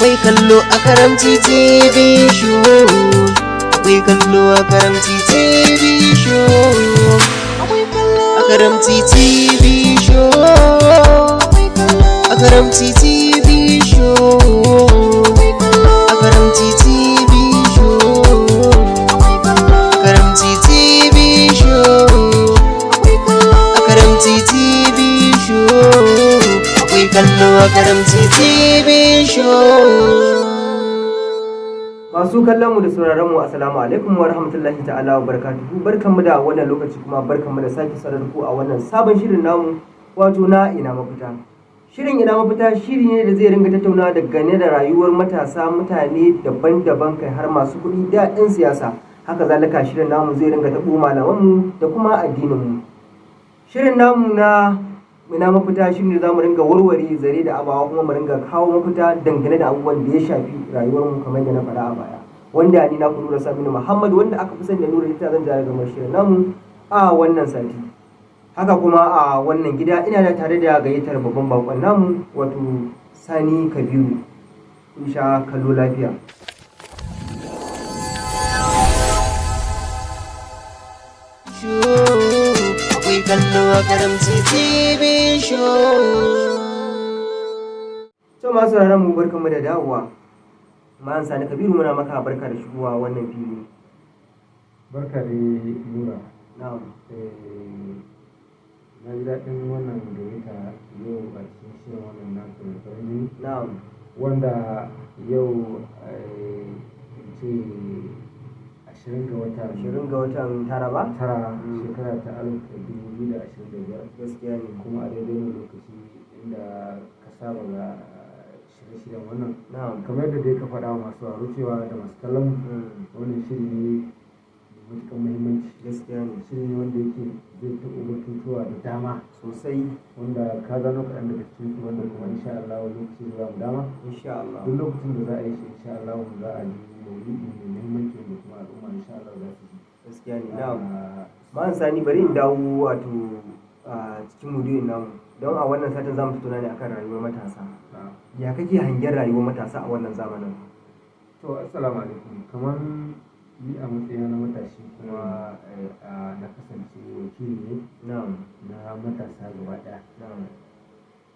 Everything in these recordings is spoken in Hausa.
akwai kallo a Karamci TV show, akwai kallo a Karamci TV show, akwai kallo a Karamci TV show, a Karamci TV show, a Karamci TV show, a Karamci TV show, a Karamci TV show, akwai kallo a Karamci TV show. Masu kallon mu da sauraron mu assalamu alaikum wa rahmatullahi ta'ala wa barakatuhu. Barkanmu da wannan lokaci kuma barkanmu da sake sanar ku a wannan sabon shirin namu wato na ina mafita. Shirin ina mafita shiri ne da zai ringa tattauna dangane da rayuwar matasa, mutane daban-daban kai har masu kuɗi da 'yan siyasa. Haka zalika shirin namu zai ringa taɓo malamanmu da kuma addinin mu. Shirin namu na ina mafita shi ne za mu ringa warware zare da abawa kuma mu ringa kawo mafita dangane da abubuwan da ya shafi rayuwarmu kamar da na faɗa a baya, wanda ni na Nura Saminu Muhammad wanda aka fi sani da Nura ita zan jara gamar shirin namu a wannan sati. Haka kuma a wannan gida ina da tare da gayyatar babban bakon namu wato Sani Kabiru. Insha kallo lafiya. Akwai kallo a Karamci TV show. To masu sauraron mu barkanmu da dawowa. Ma'an Sani Kabiru muna maka barka da shigowa wannan fili. Barka da Nura. Na'am. Na ji daɗin wannan gayyata yau a cikin shirin wannan naku da farin Na'am. wanda yau ce 20 ga wata 20 ga watan Taraba? tara shekara ta 2025 Gaskiya ne. kuma a daidai wani lokaci inda ka saba ga shirye-shiryen wannan Na'am. kamar yadda dai ka faɗa wa masu sauraro cewa da masu kallon wannan shiri ne mai matuƙar muhimmanci. Gaskiya ne. Shiri ne wanda yake zai taɓa batutuwa da dama Sosai. wanda ka gano kaɗan daga cikin su wanda kuma insha Allah lokaci da mu dama Insha Allah. duk lokacin da za a yi shi insha Allah za a yi maudu'i mai muhimmanci wanda kuma al'umma insha Allah za su ji. Gaskiya ne. Na'am. Ma'an Sani bari in dawo wato a cikin muduyin namu. Don a wannan satin zamu tattauna ne akan rayuwar matasa. Ya kake hangen rayuwar matasa a wannan zamanin? To assalamu alaikum, kamar ni a matsayina na matashi kuma na kasance wakili ne Na'am. na matasa gaba ɗaya. Na'am.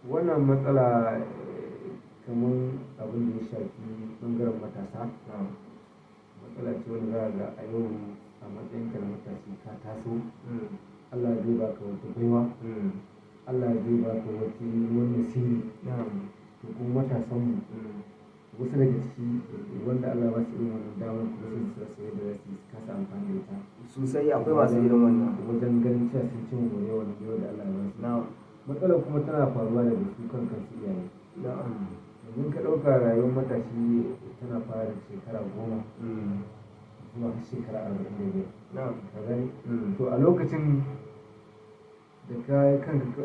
Wannan matsala kamar abin da ya shafi ɓangaren matasa Na'am. matsala ce wanda za a ga a yau a matsayinka na matashi ka taso Mm. Allah zai baka wata baiwa, Mm. Allah zai baka wani sirri. Na'am. To kuma matasanmu Mm. wasu daga ciki wanda Allah ba su irin wannan damar kuma sun su rasa yadda za su yi su kasa amfani da ita Sosai akwai masu irin wannan. wajen ganin cewa sun cin more wannan baiwa da Allah ya ba su. Na'am. Matsalar kuma tana faruwa daga su kan kansu iyaye. Na'am. Yanzu ka ɗauka rayuwar matashi tana fara da shekara 10 Mm. zuwa har shekara 45. Na'am. Ka gani? Mm. To a lokacin da ka kanka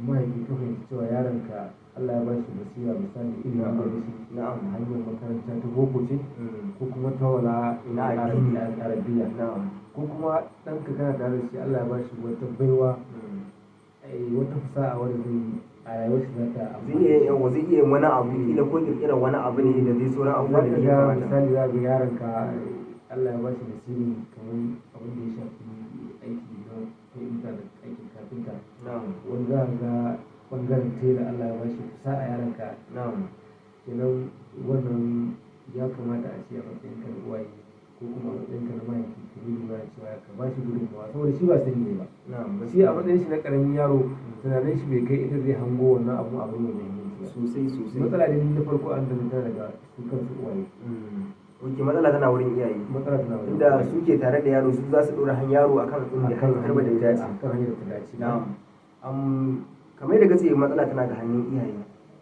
mahaifi ka fahimci cewa yaronka Allah ya ba shi basira misali ilimin da shi Na'am. hanyar makaranta ta boko ce Mm. ko kuma ta wala Na addini. arabiya Na'am. ko kuma ɗanka kana tare da shi Allah ya ba shi wata baiwa Mm. wata fasaha wadda zai a rayuwar shi za ta Zai iya yawa zai iya wani abu kila ko kirkirar wani abu ne da zai sauran abubuwan da za ya ka ga kamata. misali za ga yaronka Allah ya ba shi basiri kamar abin da ya shafi aiki na fahimta da aikin kafinta Na'am. wani za ka ga ɓangaren tela Allah ya ba shi fasaha a yaronka Na'am. kenan wannan ya kamata a ce a matsayinka na uwaye ko kuma a matsayinka na mahaifi ka yi lura cewa ka ba shi gudunmawa saboda shi ba sani ne ba Na'am. shi a matsayin shi na ƙaramin yaro tunanin shi bai kai ita zai hango wannan abu ne mai muhimmanci ba. Sosai sosai. Matsala ne na farko an danganta daga su kansu uwaye. Oke, matsala tana wurin iyaye. Matsala tana wurin Inda suke tare da yaro su za su ɗora yaro akan inda akan harba da ta dace. akan hanyar da ta dace. Na'am. Kamar yadda kace matsala tana ga hannun iyaye.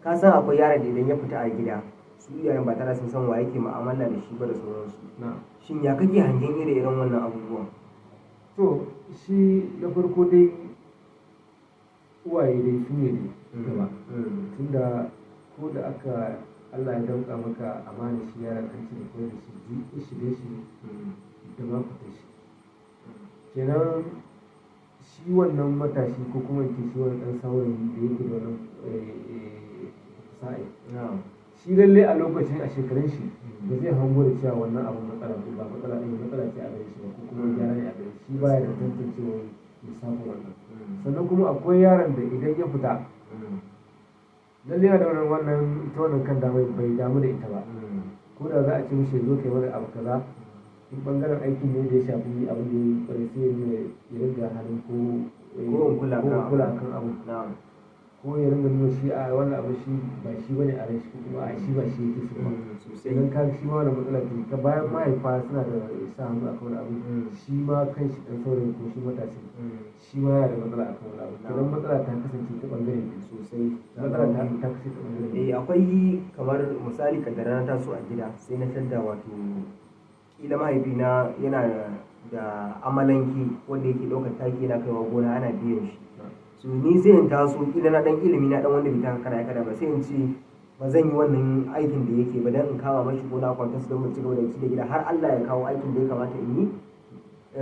Ka san akwai yaron da idan ya fita a gida su iyayen ba tare sun san wa yake mu'amala da shi ba da sauransu. Na'am. Shin ya kake hangen irin wannan abubuwan? To shi na farko dai uwaye dai su ne dai gaba. Tunda ko da aka Allah ya danka maka amana shi yaron an ce da kai da shi ji shi da shi da ma fita shi. Kenan shi wannan matashi ko kuma ke shi wani ɗan saurayi da yake da wannan fasaha shi lalle a lokacin a shekarun shi ba zai hango da cewa wannan abun matsala ko ba matsala ne matsala ce a gare shi ba ko kuma gyara ne a gare shi baya da tantancewa lissafin wannan sannan kuma akwai yaron da idan ya fita lalle yana da wannan ita wannan kan damai bai damu da ita ba ko da za a ce mishi zo kai wani abu kaza in bangaren aikin ne da ya shafi abin da ya kware sai ya ringa halin ko kula kan abu ko ya ringa nuna shi a wannan abu shi ba shi bane a rai shi kuma a shi ba shi yake so ba idan ka shi ma wannan matsala ce ka bayan mahaifa suna da sa hannu akan wani abu shi ma kan shi dan saurayi ko shi matashi shi ma yana da matsala akan wani abu idan matsala ta kasance ta bangare sosai matsala ta kasance ta bangare akwai kamar misali kaddara na taso a gida sai na tadda wato kila mahaifina yana da amalanki wanda yake ɗaukar taki yana kaiwa gona ana biyan shi so ni sai in taso kila na dan ilimi na dan wanda bai taka kana kada ba sai in ce ba zan yi wannan aikin da yake ba dan in kama mashi gona kwantas don mu ci gaba da ci da gida har Allah ya kawo aikin da ya kamata in yi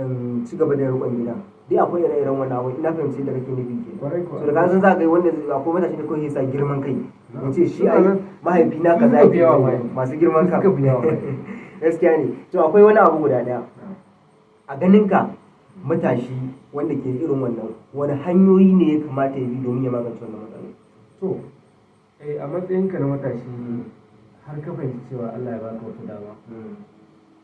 in ci gaba da riƙon gida dai akwai ire-iren wannan abu ina fahimci da kake nufi ke so da kasan za ka yi wanda akwai matashi da kawai sa girman kai in ce shi ai mahaifina kaza yake masu girman kai gaskiya ne to akwai wani abu guda daya a ganin ka matashi wanda ke irin wannan wani hanyoyi ne ya kamata ya bi domin ya magance wannan matsala to a matsayinka na matashi har ka fahimci cewa Allah ya baka wata dama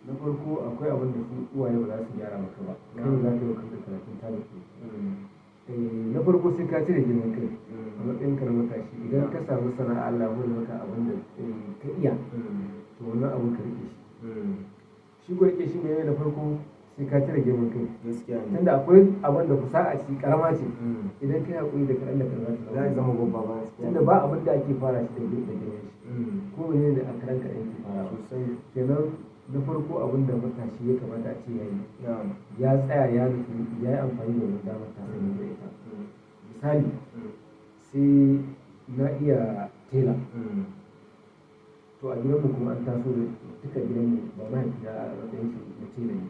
na farko akwai abin da su uwaye ba za su gyara maka ba kai za ka yi kanka karatun tarihi na farko sai ka cire girman kai a matsayinka na matashi idan ka samu sana'a Allah ya maka abin da ka iya to wannan abin ka rike shi ko rike shi ne na farko sai ka cire girman kai tunda akwai abin da kusa a ci karama ce idan kai hakuri da kaɗan da kaɗan za a zama babba ba tunda ba abin da ake fara shi da girman shi ko ne da a karan kaɗan ke fara sosai kenan na farko abin da matashi ya kamata a ce ya yi ya tsaya ya nufi ya yi amfani da wani damar ta sani da ita misali sai na iya tela to a gidanmu kuma an taso da duka gidanmu ba ma ya a matsayin shi na tela ne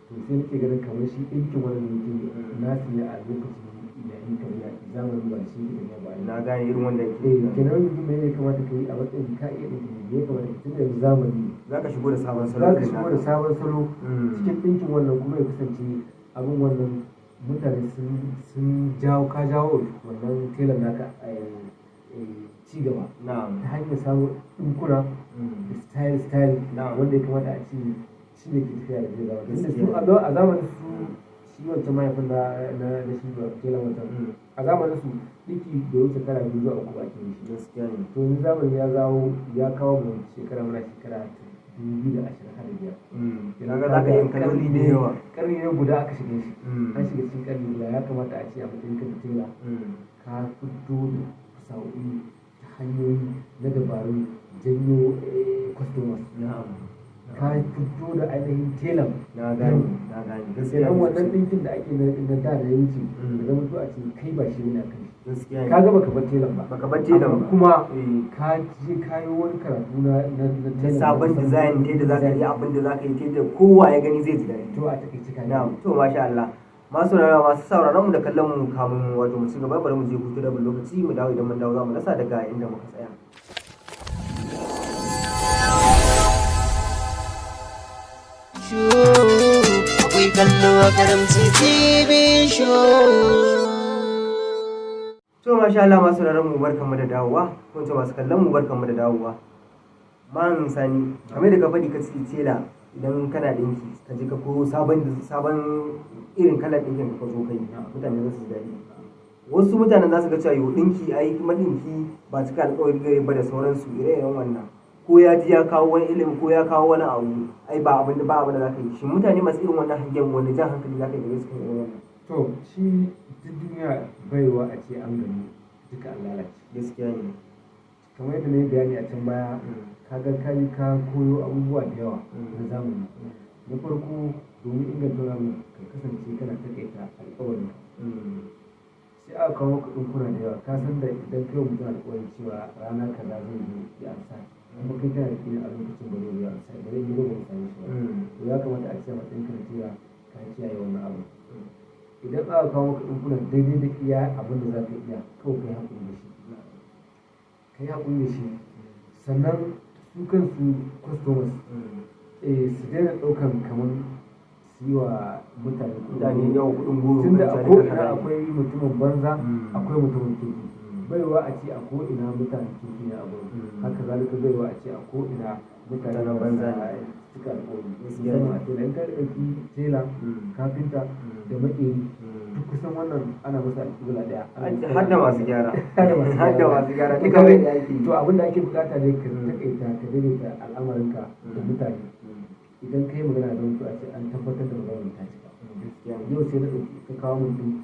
to sai nake ganin kamar shi ɗinkin wani mutum na su ne a lokacin yayin kamar zamanin ba shi da ba na gane irin wanda ke kenan yanzu me ya kamata ka yi a matsayin ka iya ɗinkin ne ya kamata ka tunda yanzu zamani za ka shigo da sabon salo cikin ɗinkin wannan kuma ya kasance abin wannan mutane sun jawo ka jawo wannan telan naka ci gaba ta hanyar samun ɗinkuna da style wanda ya kamata a ce shi ne ke tafiya da zai gaba tunda su a zamanin su shi wancan mahaifin na shi ba telan wancan a zamanin su ɗinki da wuce kara biyu zuwa uku ake yi shi to yanzu zamani ya kawo mu shekara muna shekara 2025 kaga za ka yi kaloli da yawa karni ne guda aka shige shi an shiga cikin karni guda ya kamata a ce a matsayin ka tela ka fito da sa'o'i ta hanyoyi na dabarun janyo customers ka fito da ainihin telan na gani gaskiya wannan ɗinkin da ake na da ya wuce da zama to a ce kai ba shi ne a kai gaskiya ka ga baka bar telan ba kuma ka je kayo wani karatu na sabon design ne da zaka yi abin da zaka yi da kowa ya gani zai ji daɗi to a takaice ka na to masha Allah masu sauraron mu da kallon mu kamun wato mu ci gaba bari mu je hutu da lokaci mu dawo idan mun dawo za mu nasa daga inda muka tsaya akwai kallo a karamci TV show. To masha Allah masu sauraron mu barkanmu da dawowa ko ce masu kallon mu barkanmu da dawowa. Man sani kamar da ka faɗi ka ci tela idan kana dinki ka je ka ko sabon irin kalar dinkin ka zo kai mutane za su ji daɗi. Wasu mutanen za su ga cewa yau dinki ai kuma dinki ba cika alƙawari gare ba da sauransu ire-iren wannan. Ko ya ji ya kawo wani ilimi ko ya kawo wani abu ai ba abin da za ka yi shi mutane masu irin wannan hangen wanda jan hankali za ka yi da su kan irin wannan to shi duk duniya baiwa a ce an gani duka an lalace gaskiya ne kamar yadda na yi bayani a can baya ka ga ka koyo abubuwa da yawa na zamani na farko domin inganta ramu ka kasance kana takaita alƙawari sai aka kawo maka ɗinkuna da yawa ka san da idan kai mutum alƙawarin cewa rana kaza zai zo ya amsa kuma kai kana da a lokacin da zai amsa da zai yi rogon sami shi ba to ya kamata a ce a matsayin kan cewa ka kiyaye wannan abu idan aka kawo maka ɗinkunan daidai da iya abin da za ka iya kawai kai haƙuri da shi kai haƙuri da shi sannan su kansu customers su daina ɗaukan kamar su yi wa mutane yau kuɗin goro tunda a ko'ina akwai mutumin banza akwai mutumin kirki baiwa a ce a ko'ina mutane kirki ne a gurin haka zalika baiwa a ce a ko'ina mutane banza ne suka alƙawari musamman a tela in ka ɗauki tela kafinta da maƙeri duk kusan wannan ana masa alƙibla ɗaya har da masu gyara duka mai da ake to abin da ake bukata dai ka takaita ka daidaita al'amarinka da mutane idan ka yi magana don su a ce an tabbatar da maganar ta cika yau sai na ɗauki ka kawo mun ɗinki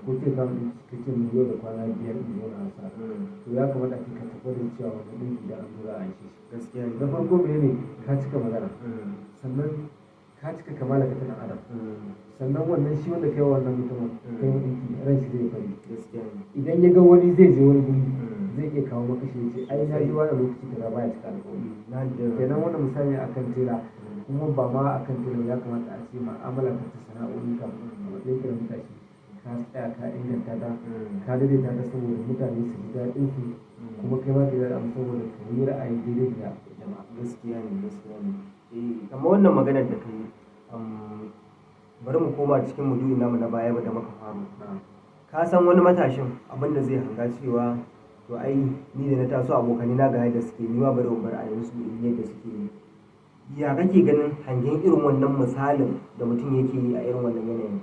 ko ce kawo ɗinki ka ce mun yau da kwana 5 in zo na sa to ya kamata a ce ka tabbatar cewa wannan ɗinki da an zo za a yi shi na farko mene ka cika magana sannan ka cika kamala ka tana adam sannan wannan shi wanda kai wannan mutumin kai ɗinki ran shi zai fari idan ya ga wani zai je wani guri zai iya kawo maka shi ce ai na ji wani lokaci kaza baya cika alƙawari kenan wannan misali akan tela kuma ba ma akan tela ya kamata a ce ma'amala ka ta sana'o'i ka a matsayin kiran mutane ka tsaya ka inganta ta ka daidaita ta saboda mutane su ji daɗin su kuma kai ma ka yi daɗin saboda ka yi ra'ayi daidai da jama'a gaskiya ne kamar wannan maganar da ka yi bari mu koma cikin mudu'i namu na baya ba da muka faru ka san wani matashin abin da zai hanga cewa to ai ni da na taso abokanai na ga yadda suke ni ma bari bar a yanzu yadda suke yi ya kake ganin hangen irin wannan misalin da mutum yake yi a irin wannan yanayin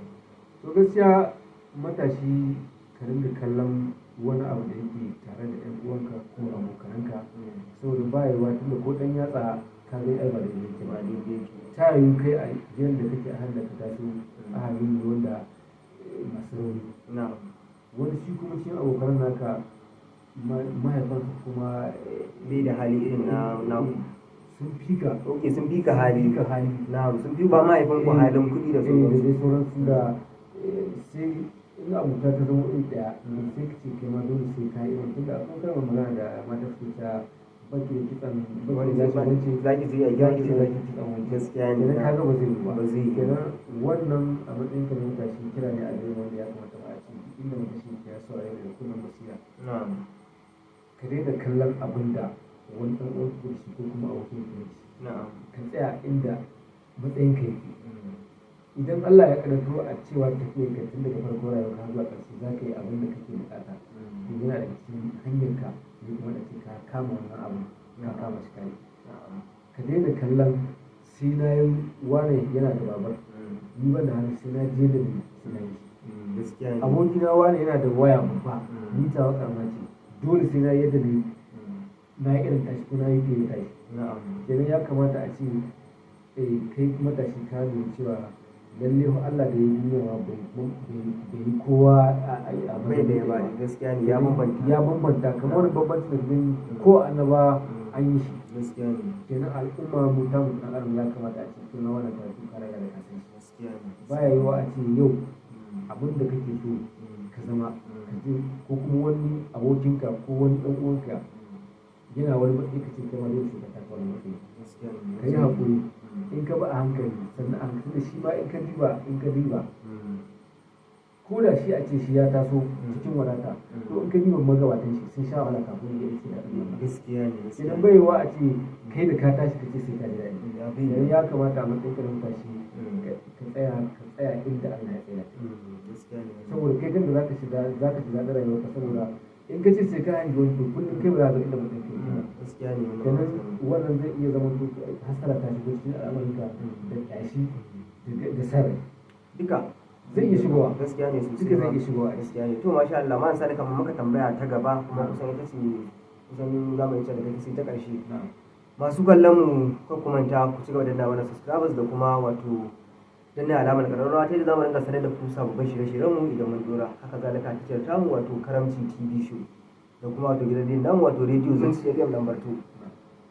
to gaskiya matashi ka ringa kallon wani abu da yake tare da ɗan uwanka ko abokananka saboda ba yawa tunda ko ɗan yatsa ka zai ai ba da yake ba daidai ta yiwu kai a yadda kake a hannun ka taso a halin wanda masu rauni wani shi kuma shi abokan naka mahaifanka kuma bai da hali irin na sun fika sun fika hali na sun fi ba mahaifin ku halin kuɗi da sauransu da sai in abuta ta zama iri ɗaya sai ka ce kai ma dole sai ka yi irin tunda akwai kalmar magana da mata suke ta baki da kitsan baki da wance zaki je a zaki ce zaki kitsan wance gaskiya ne idan ka ga ba zai yi ba zai kenan wannan a matsayin ka na mutashi kira ne a gare wanda ya kamata ba a ce inda mutashi ke ya saurare da kullum basira ka daina kallon abin da wani ɗan uwan ku shi ko kuma abokin ku shi ka tsaya inda matsayin ka yake idan Allah ya karanto a cewa tafiyar ka tun daga farko rayuwa ka zuwa ƙarshe za ka yi abin da kake bukata to yana da cikin hanyar ka ne kuma da ka kama wannan abu ka kama shi kai ka daina kallon sai na yi wane yana da babar ni ban da hannu sai na je da ni sai na yi abokina wane yana da waya babba ni ta waka ce dole sai na yadda ne na yi irin tashi ko na yi fiye da tashi kenan ya kamata a ce kai matashi ka nuna cewa lalle Allah da ya yi duniya bai yi kowa a bai da ba gaskiya ne ya bambanta kamar bambanci da gani ko annaba an yi shi gaskiya ne kenan al'umma mu ta mu dan adam ya kamata a ce to na wannan tafi kare da kasan shi gaskiya ne baya yiwa a ce yau abin da kake so ka zama ka je ko kuma wani abokinka ko wani dan uwanka yana wani matsayi ka ce kai ma dole sai ka taka wani matsayi ka yi hakuri in ka ba a hankali sannan a hankali da shi ma in ka diba ko da shi a ce shi ya taso cikin wadata to in ka diba magabatan shi sun sha wahala kafin ya ce da ɗan gaskiya ne idan bai yiwa a ce kai da ka tashi ka ce sai ka ji daɗi idan ya kamata a matsayin ka na mutashi ka tsaya inda Allah ya tsaya saboda kai kan da zaka shiga da rayuwarka saboda in ka ce sai ka hangi wani to kullum kai ba za ka inda mutum ke gaskiya ne kenan wannan zai iya zama hasara ta shigo cikin al'amarinka da ƙyashi da sarai duka zai iya shigowa gaskiya ne sosai duka zai iya shigowa gaskiya ne to masha Allah ma sani kamar muka tambaya ta gaba kuma kusan ita ce kusan za mu yi ta daga sai ta ƙarshe masu kallon mu ko kuma ta ku ci gaba da danna mana subscribers da kuma wato danna alamar ƙararrawa ta yadda za mu rinka sanar da ku sababbin shirye-shiryen mu idan mun dora haka zalika ta ta mu wato karamci TV show da kuma wato gidan nan wato radio Zance FM number 2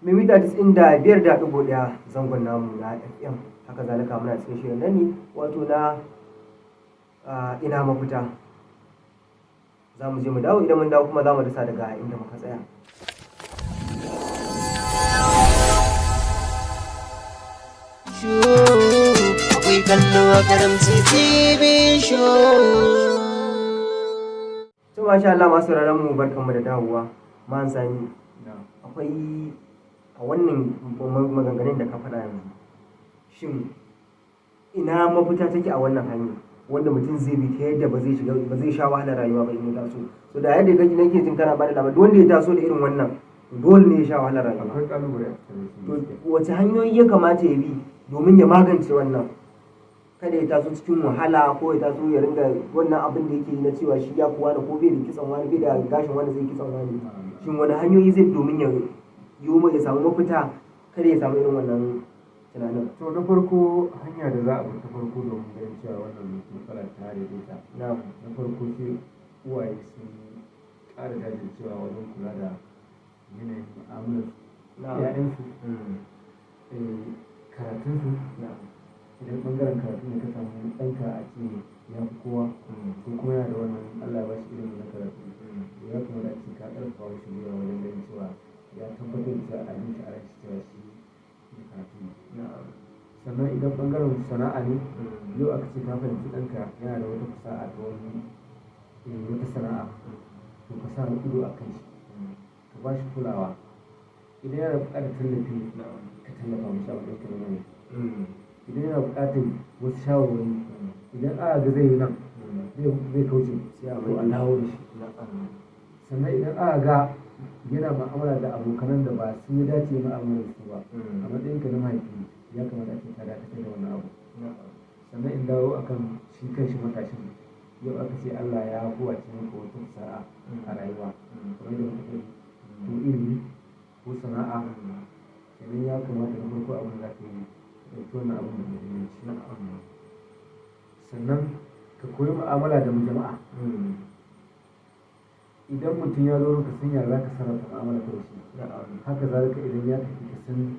mimita 95.1 zangon namu na FM haka zalika muna cikin shirin nan ne wato na ina mafita za mu je mu dawo idan mun dawo kuma za mu dasa daga inda muka tsaya akwai kallo a karamci TV show. To masha Allah masu mu barkanmu da dawowa man sani akwai a wannan maganganun da ka faɗa yanzu, shin ina mafita take a wannan hanyar wanda mutum zai bi ta yadda ba zai sha wahalar rayuwa ba in ya taso? So da yadda kake nake jin kana bada labari, wanda ya taso da irin wannan dole ne ya sha wahalar rayuwa. akwai kalubale a cikin To wace hanyoyi ya kamata ya bi domin ya magance wannan, kada ya taso cikin wahala ko ya taso ya ringa wannan abin da yake yi na cewa shi ya kuwa da ko bai da kitson wani, bai da gashin wani zai kitson wani. Shin wani hanyoyi zai bi domin ya samu mafita kada ya samu irin wannan tunanin? to na farko hanya da za a bi ta farko domin ganin cewa wannan matsala ta daidaita, na farko sai uwaye sun ƙara jajircewa wajen kula da yanayin mu'amalar ‘ya'yansu, karatunsu. Idan ɓangaren karatu ne ka samu ɗanka a ce ya fi kowa ko kuma yana da wannan Allah ya bashi ilimin na karatu, ya kamata a ce ka ƙarfafa shi gwiwa wajen ganin cewa ya tabbatar da cewa a yi shi a rashi cewa shi da karatu ne. Sannan idan ɓangaren sana'a ne, yau aka ce ka fahimci ɗanka yana da wata fasaha ta wata sana'a, to ka sa ido a kan shi, ka ba shi kulawa. Idan yana buƙatar tallafi ka tallafa mashi a wajen kalmar, idan yana buƙatar wasu shawarwari, idan aka ga zai yi nan zai kauce sai a dawo da shi. Sannan idan aka ga yana ma'amala da abokanan da ba su yi dace ma'amala da su ba, a matsayin ka na mahaifi ya kamata a ce ka dakatar da wannan abu. Sannan in dawo akan shi kanshi matashin, yau aka ce Allah ya kowace maka wata sa'a a rayuwa, kamar da muka ko ilimi ko sana'a, sannan ya kamata na farko abin da za ka yi ɗauki wannan abin da muhimmanci. Sannan ka koyi mu'amala da jama'a. Idan mutum ya zo ka san ya za ka sarrafa mu'amala da shi, haka za ka idan ya tafi ka san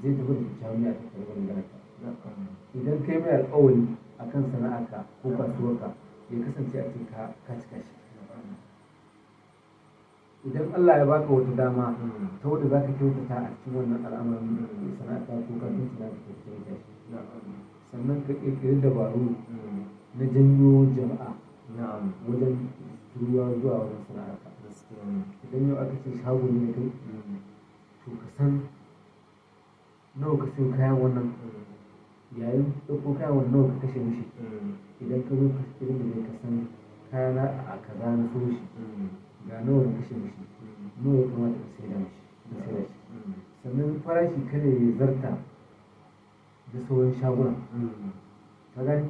zai tafi da jami'a ta karɓar ganaka. Idan kai mai alƙawari a kan sana'arka ko kasuwarka, ya kasance a cikin ka cika shi. Idan Allah ya baka wata dama ta wadda za ka kyautata a cikin wannan al'amarin sana'arka ko kasuwanci na ka kyautata shi. Sannan ka ƙirƙiri dabaru na janyo jama'a wajen ruwa zuwa wajen sana'arka. Idan yau aka ce shago ne kai, to ka san nawa ka siyo kayan wannan, yayin ɗauko kayan wannan nawa ka kashe mishi. Idan ka zo ka irin da ka san kayana a kaza na so shi, ga nawa na kashe mishi, nawa ya kamata ka sai da shi. Sannan farashi kada ya zarta da sauran shaguna, ka gani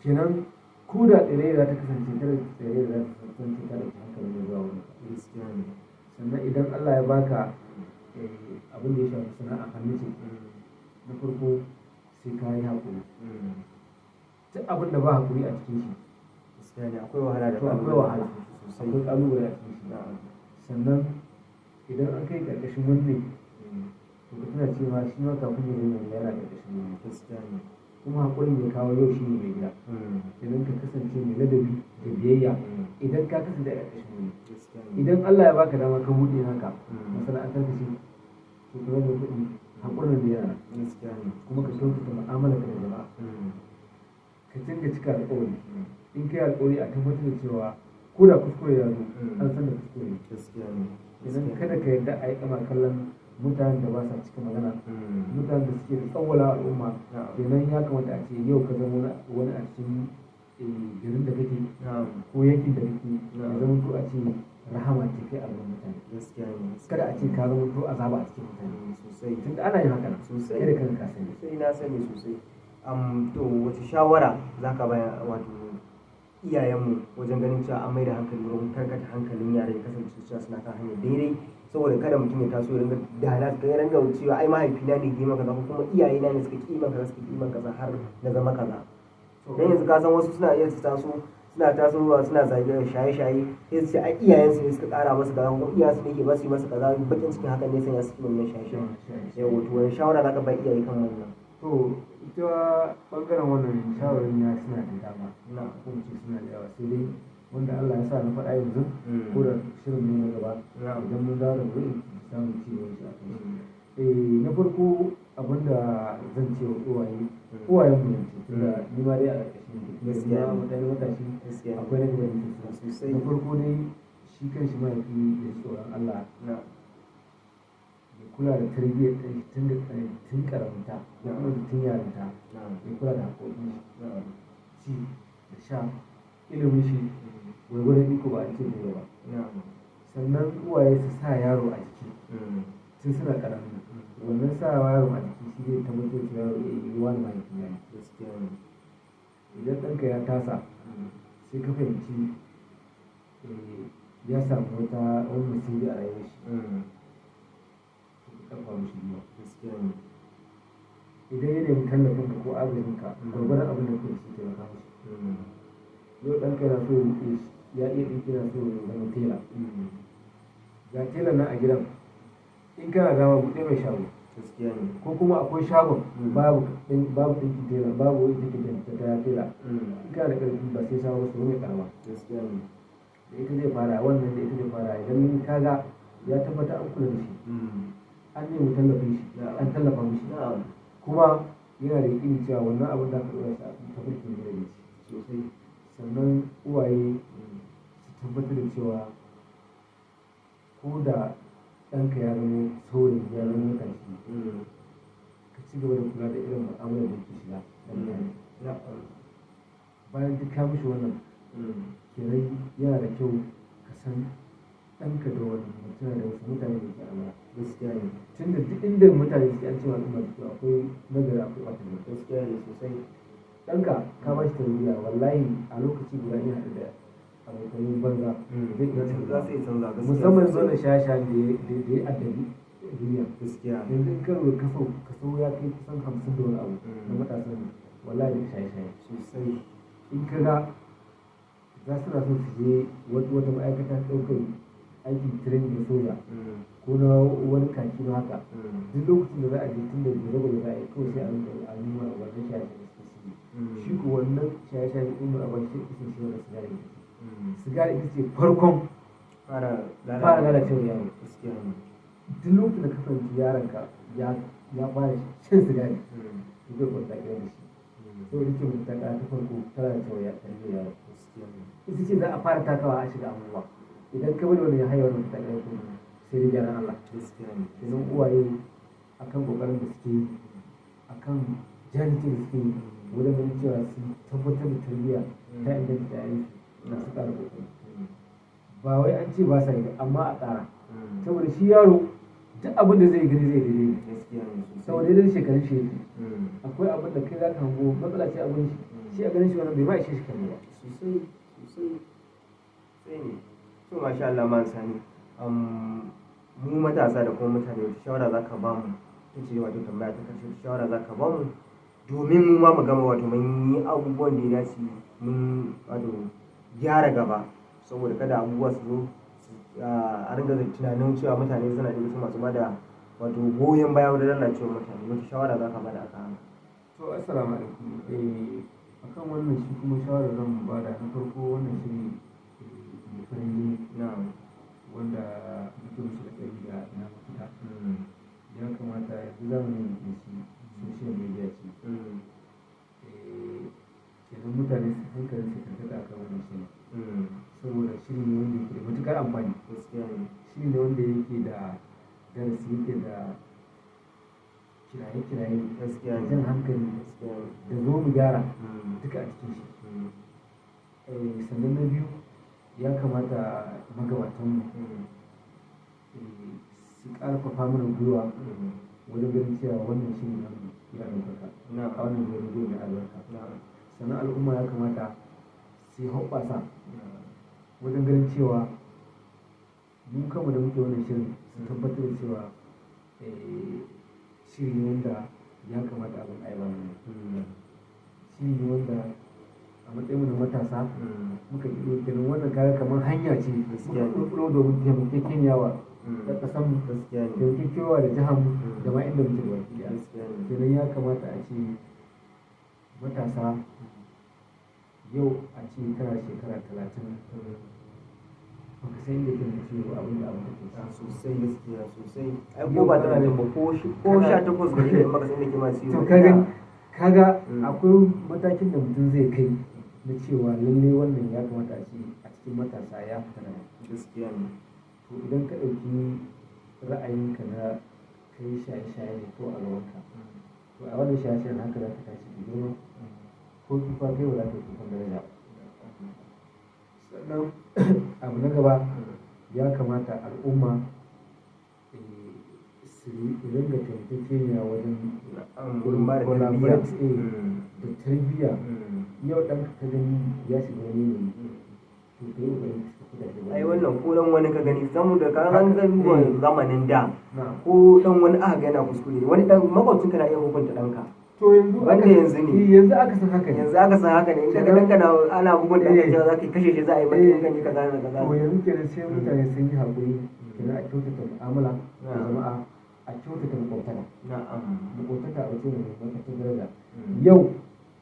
kenan ko da tsere za ta kasance kada tsere za ta kasance kada ta hankali da zuwa wani. Sannan idan Allah ya baka abin da ya shafi sana'a hannu ce, na farko sai ka yi haƙuri. Duk abin da ba haƙuri a cikin shi akwai wahala da akwai wahala sosai, akwai ƙalubale a cikin shi. Sannan idan an kai ƙarƙashin wani, to ka tuna cewa shi ma kafin ya zama yana ƙarƙashin wani. Kuma haƙurin ya kawo yau shi ne mai gida. Idan ka kasance mai ladabi da biyayya, idan ka kasance a ƙarƙashin wani, idan Allah ya baka dama ka buɗe haka masana'antar ka ce, to ka rage kuɗi haƙurin da yana kuma ka kyautata mu'amala ka da jama'a. Ka dinga cika alƙawari. In kai alƙawari a tabbatar da cewa ko da kuskure ya zo an san da kuskure. Idan kada ka yarda a yi kama kallon mutanen da ba sa cika magana, mutanen da suke da tsawwala al'umma, kenan ya kamata a ce yau ka zama wani a cikin garin da kake ko yankin da kake, ya zama to a ce rahama ce kai a gaban mutane. Kada a ce ka zama to azaba a cikin mutane sosai, tunda ana yin haka sosai, kai da kanka ka sani. Sai na sani sosai. To wace shawara za ka bayar wato iyayenmu wajen ganin cewa an mai da hankali wurin karkata hankalin yara ya kasance cewa suna kan hanyar daidai, saboda kada mutum ya taso ya ringa dala ya ringa cewa ai mahaifina ne ke maka kaza ko kuma iyayena ne suka ki maka kaza suka ki maka kaza har na zama kaza. Dan yanzu ka san wasu suna iya suna tasowa suna zage shaye-shaye, sai su ce ai iyayensu ne suka ƙara masa kaza ko iyayensu ne ke ba su yi masa kaza, bakin cikin hakan ne sanya su ki wannan shaye-shaye. Yau to wani shawara za ka bai iyaye kan wannan? To ita ɓangaren wannan shawarin ya suna da dama, na hukunci suna da yawa, sai dai wanda Allah ya sa na faɗa yanzu ko da shirin ne na gaba idan mun dawo da wuri samun ci gaba shi a kai. Na farko abinda zan ce wa uwayen mu yanzu, tunda ni ma dai a ƙarƙashin gaskiya mutane matashi akwai na gaba da sosai. Na farko dai shi kan shi mahaifi da tsoron Allah na ya kula da tarbiyyar ɗan tun karamta da kuma tun yarinta na ya kula da haƙoƙin na shi ci da sha ilimin shi gwargwadon iko ba a ce da ba na sannan uwaye su sa yaro a jiki tun suna ƙarami wannan sa yaro a jiki shi zai tabbatar da yaro ya yi wani mahaifi ya yi gaskiya ne idan ɗanka ya tasa sai ka fahimci ya samu wani musiri a rayuwar shi ka ƙarfa mishi biyu gaskiya ne idan ya nemi tallafin ka ko agajin ka gwargwadon abin da kai shi taimaka mishi yau ɗanka yana so ya iya ɗinki yana so ya zama tela ga tela nan a gidan in kana dama buɗe mai shago gaskiya ne ko kuma akwai shagon babu ɗinki tela babu wani ɗinki ta tela in kana da ƙarfi ba sai shagon su mai ƙarama gaskiya ne da ita zai fara wannan da ita zai fara idan kaga ya tabbata an kula da shi an nemi tallafin shi an tallafa mishi kuma yana da yaƙini cewa wannan abin da aka ɗora shi a tafarkin da ya sosai sannan uwaye su tabbatar da cewa ko da ɗanka ya zama saurayi ya zama matashi ka ci gaba da kula da irin mu'amalar da ke shiga bayan duk ka mishi wannan kenan yana da kyau ka san ɗanka da wani mutuna da wasu mutane da ke amara gaskiya ne tun da duk inda mutane suke an cewa al'umma da akwai nagari akwai ɓata gaskiya ne sosai ɗanka ka ba shi tarbiyya wallahi a lokaci guda ne haɗu da abokanin banza zai iya za canza su yi canza gaskiya musamman zaune shasha da ya addabi duniya gaskiya yanzu in karo kaso ya kai kusan 50 da wani abu na matasan wallahi da shaye-shaye sosai in ka ga za su na so su je wata ma'aikata ɗaukar aikin training da soja ko na wani kaki na haka duk lokacin da za a je tun da gaba da za a yi kawai sai a rinka a nuna wannan shaye-shaye shi ko wannan shaye-shaye ɗin a bashi isa shi wanda sigari sigari ita ce farkon fara lalacewa yaro gaskiya ne duk lokacin da ka fahimci yaronka ya fara shan sigari to zai kwanta kira da shi sau da ke mutu ta ta farko ta lalacewa ya tarbi yaro ita ce za a fara takawa a shiga abubuwa idan ka bari wani ya haihuwar mutu ta kira to sai da gyaran Allah gaskiya ne kenan uwaye akan kokarin da suke yi akan jahilci da suke yi wajen ganin cewa sun tabbatar da tarbiyya ta inganta yayin na su ƙara kokari ba wai an ce ba sa yi amma a ƙara saboda shi yaro duk abin da zai gani zai daidai gaskiya ne saboda yadda shekarun shi yake akwai abin da kai za ka hango matsala ce abin shi a ganin shi wannan bai ma ishe shi kalli ba sosai sosai sai ne to masha Allah man sani mu matasa da kuma mutane wata shawara za ka ba mu ta ce wato tambaya ta karshe shawara za ka ba mu domin mu ma mu gama wato mun yi abubuwan da ya dace mun wato gyara gaba saboda kada abubuwa su zo a ringa da tunanin cewa mutane suna da wasu masu bada wato goyon baya wajen lalacewar mutane wata shawara za ka bada aka hana. to assalamu alaikum akan wannan shi kuma shawarar zan bada na farko wannan shi ne farin na wanda muke musu da ɗari da na mafita ya kamata yanzu zamanin da shi social media ce kenan mutane su hankali su karkata akan wannan shi saboda shiri ne wanda yake da matuƙar amfani shiri ne wanda yake da darasi yake da kiraye-kiraye da jan hankali da zo mu gyara duka a cikin shi sannan na biyu ya kamata magabatanmu su ƙarfafa mana gwiwa wajen ganin cewa wannan shi ne ya ɗaukaka a wannan zai mai albarka sannan al'umma ya kamata su yi hoɓɓasa wajen ganin cewa mun kama da muke wannan shirin su tabbatar da cewa shiri ne wanda ya kamata abin aiwa ne shiri ne wanda a matsayin da matasa muka ƙiɗo kenan wannan kaga kamar hanya ce muka ƙirƙiro domin taimakekenyawa da ƙasan mu taimakekewa da jihar mu da ma inda muke da wakili kenan ya kamata a ce matasa yau a ce kana shekara 30 baka san inda kan ciwo abin da abin da ke sosai gaskiya sosai ai ko ba tana da ko 18 gari ne baka san inda ke ma ciwo to kaga akwai matakin da mutum zai kai na cewa lalle wannan ya kamata a ce cikin matasa ya fita daban. gaskiya ne. To idan ka ɗauki ra'ayinka na kai shaye-shaye ne ko a gabanka, to a wannan shaye-shayen haka za ka tashi da girma ko tufa kai ba za ka yi tufan daraja. Sannan abu na gaba ya kamata al'umma su ringa taimakekeniya wajen gurin ba da collaborate, tarbiyya. da tarbiyya. Yau ɗan ka gani ya shiga wani ne to kai ƙoƙarin ka fita da shi. ai wannan ko dan wani ka gani saboda ka ran ga zamanin da Na'am. ko dan wani aka ga yana kuskure wani dan makwabcinka na iya hukunta danka. To yanzu Wanda yanzu ne. yanzu aka san haka ne. yanzu aka san haka ne inda ka danka na ana bugun danka cewa za ka kashe shi za a yi maka in gani kaza da kaza. To yanzu kenan sai mutane sun yi haƙuri kenan a kyautata mu'amala da jama'a, a kyautata maƙwabtaka. na'am. Maƙwabtaka a cikin maƙwabtaka daraja. Yau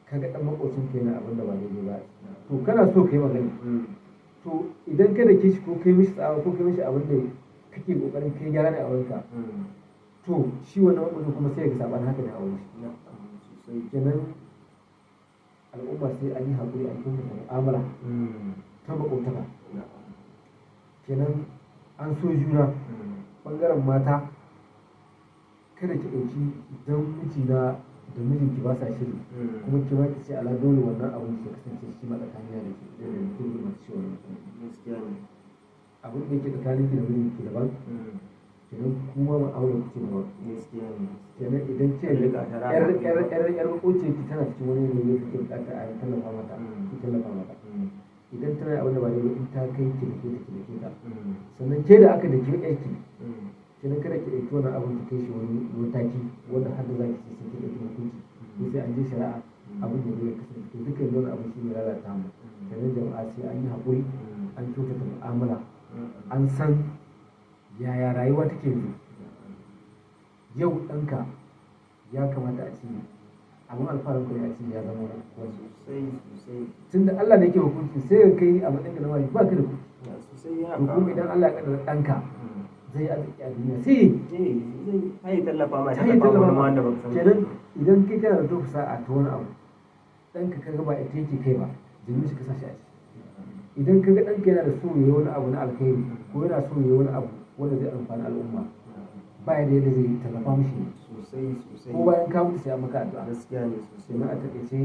kaga ɗan maƙwabcin ka yana abin da ba daidai ba, to kana so ka yi magana. To idan ka dake shi ko kai mishi tsawa ko kai mishi abin da kake ƙoƙarin kai gyara ne a wurinka, to shi wannan maƙwabcin kuma sai ya ga saɓanin haka ne a wurin shi. Kenan al'umma sai an yi haƙuri a kyautata mu'amala ta maƙwabtaka. Kenan an so juna. Ɓangaren mata kada ki ɗauki don mijina da mijinki ba sa shiri kuma ki ma ki ce ala dole wannan abin ki kasance shi ma tsakanin da ke da ke masu shi wannan gaskiya ne. abin da yake tsakanin ki da mijinki daban, kenan kuma ma'aure ku ce daban. gaskiya ne. Kenan idan ce Rika ta rana. yar makoci ki tana cikin wani ne kake bukata a tallafa mata, ki tallafa mata. Idan tana abin da ba daidai in ta kai ki da ke ta sannan ke da aka da ke aiki kenan kada ki ɗauki wannan abin ki kai shi wani mataki wanda har da za ki ce sai ki ɗauki hukunci ko sai an je shari'a abin da zai kasance. To duka yanzu wani abin shi ne lalata mu. Kenan jama'a sai an yi haƙuri, an kyautata mu'amala, an san yaya rayuwa take yanzu. Yau ɗanka ya kamata a ce abin alfaharin ku ne a ce ya zama wani. sosai. Tunda Allah ne yake hukunci sai ka kai a matsayin ka na wani ba ka da kuɗi. sosai ya To kuma idan Allah ya kaddara ɗanka zai yi arziki a duniya sai zai tallafa ma ta yi tallafa tallafa wani wanda ba ka san. kenan idan kai kana da tofa sa'a ta wani abu ɗanka ka ga ba ita yake kai ba jini shi ka sa shi a ciki. Idan ka ga ɗanka yana da so ya yi wani abu na alkhairi ko yana so ya yi wani abu wanda zai amfani al'umma ba ya da yadda zai tallafa mishi sosai. ko bayan ka mutu sai an maka addu'a. gaskiya ne sosai. Kenan a taƙaice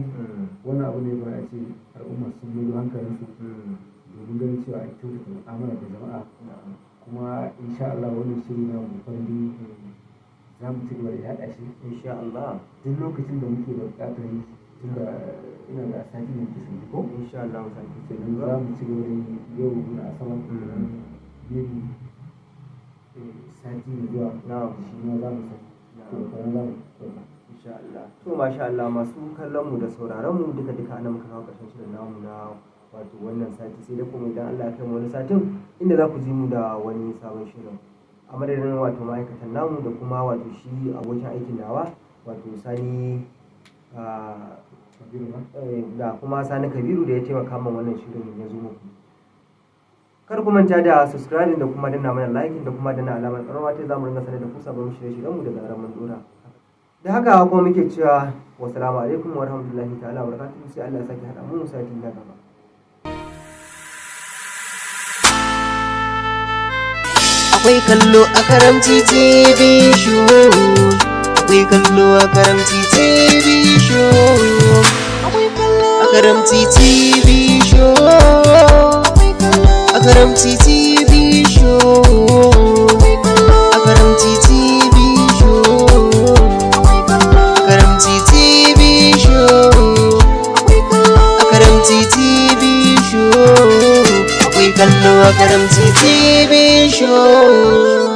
wannan abu ne ba a ce al'umma sun mai hankalinsu domin ganin cewa a kyautata mu'amala da jama'a. Kuma insha Allah wannan shiri na mu fandi za mu ci gaba da yaɗa shi insha Allah. duk lokacin da muke da buƙatar yi, tunda ina da sati ne ke sun ko insha Allah sai kenan za mu ci gaba da yi yau na asabar yin sati mai zuwa na'am. shi ma za mu sa to kana za mu ɗauka. insha Allah. To masha Allah masu kallon mu da sauraron mu duka anan muka kawo ƙarshen shirin namu na wato wannan sati, sai dai kuma idan Allah ya kai mu wani satin inda za ku ji mu da wani sabon shirin. A madadin wato ma'aikatan namu da kuma wato shi abokin aikin nawa wato Sani Kabiru ba? da kuma Sani Kabiru da ya taimaka min wannan shirin ya zo muku. Kar ku manta da subscribing da kuma danna mana like da kuma danna alamar ƙararrawa ta zamu ringa sanar da ku sabon shirye-shiryen mu da zaran mun dora. Da haka kuma muke cewa wassalamu alaikum wa rahmatullahi ta'ala wa barakatuhu, sai Allah ya sake haɗa mu sati na gaba. akwai kallo a Karamci TV show, akwai kallo a Karamci TV show, akwai kallo a Karamci TV show, a Karamci TV show, a Karamci TV show, a Karamci TV show, a Karamci TV show, akwai kallo a Karamci TV show.